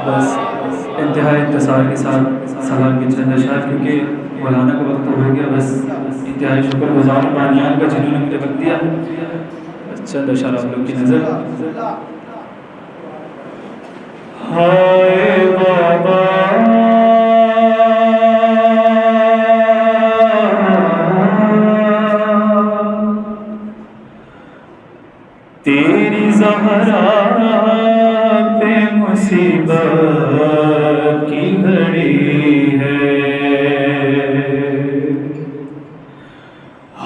بس انتہائی اختصار کے ساتھ سلام کے چند اشعار، کیونکہ مولانا کا وقت ہو گیا. بس انتہائی شکر گزار بانیان کا جنہوں نے مجھے وقت دیا. بس چند اشعار آپ لوگ کی نظر. ہائے بابا تیری زہرا پہ مصیبت کی گھڑی ہے.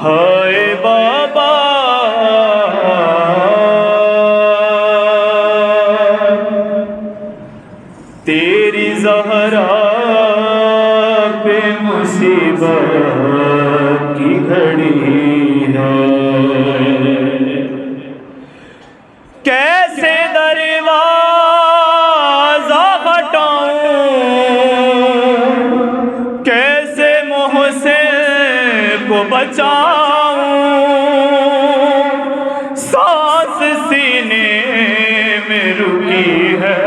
ہائے بابا تیری زہرا پہ مصیبت کی گھڑی ہے. کیسے دروازہ ہٹاؤں، کیسے محسن کو بچاؤں، سانس سینے میں رکی ہے.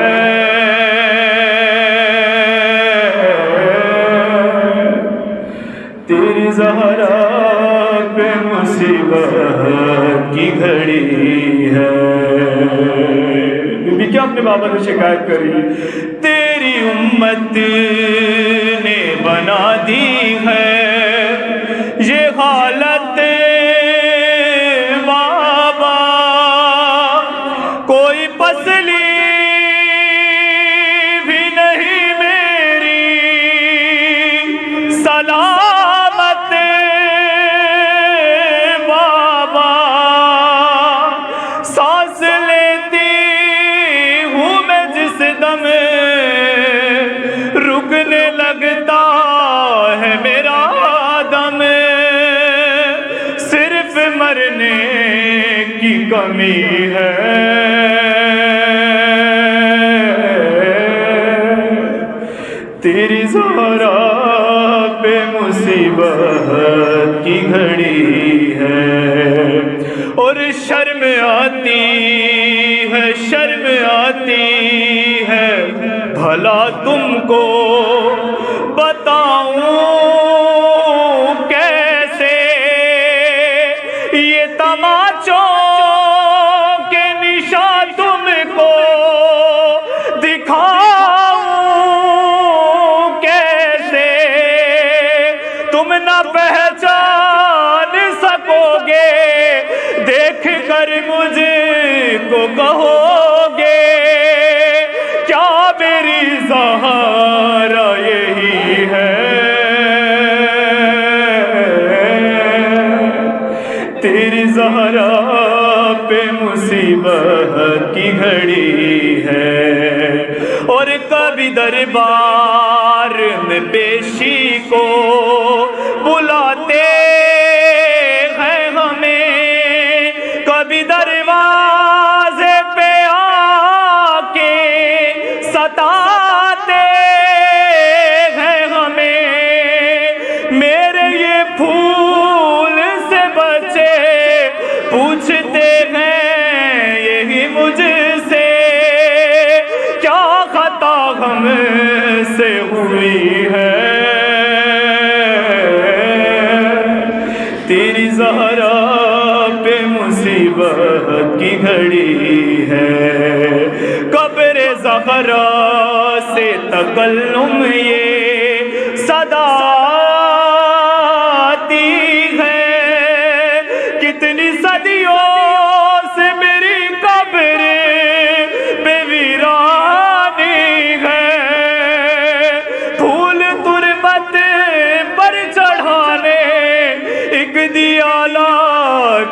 تیری زہرا پہ مصیبت کی گھڑی ہے. بی بی کیا اپنے بابا نے شکایت کری؟ تیری امت نے بنا دی ہے یہ حالت بابا، کوئی پسلی بھی نہیں میری سلامت بابا. سانس لیتی ہوں میں جس دم رکنے لگتا ہے میرا دم، صرف مرنے کی کمی ہے. تیری زہرا پہ مصیبت کی گھڑی ہے. اور شرم آتی ہے، شرم آتی ہے، بھلا تم کو بتاؤں کیسے یہ تماچوں کے نشان تم کو دکھاؤں کیسے. تم نہ پہچان سکو گے، دیکھ کر مجھ کو کہو گے کیا میری زہرا یہی ہے. تیری زہرا پہ مصیبت کی گھڑی ہے. اور کبھی دربار میں پیشی کو بلاتے ہیں ہمیں، کبھی دروازے پہ آ کے ستاتے ہیں ہمیں. میرے یہ پھول سے بچے پوچھتے ہیں یہی مجھ سے کیا خطا ہم سے ہوئی ہے. تیری زہرا پہ مصیبت کی گھڑی ہے. قبر زہرا سے تکلم یہ صدا آتی ہے. کتنی صدیوں سے میری قبر بے ویرانی ہے. پھول تربت پر چڑھانے، ایک دیا لا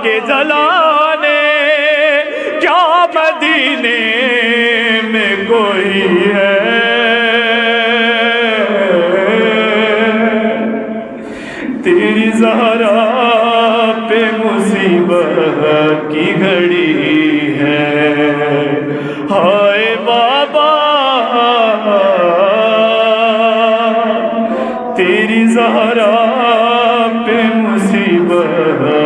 کے جلانے، کیا مدینے میں کوئی ہے. تیری زہرا پہ مصیبت کی گھڑی ہے. ہائے بابا تیری زہرا پہ مصیبت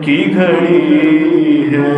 کی گھڑی ہے.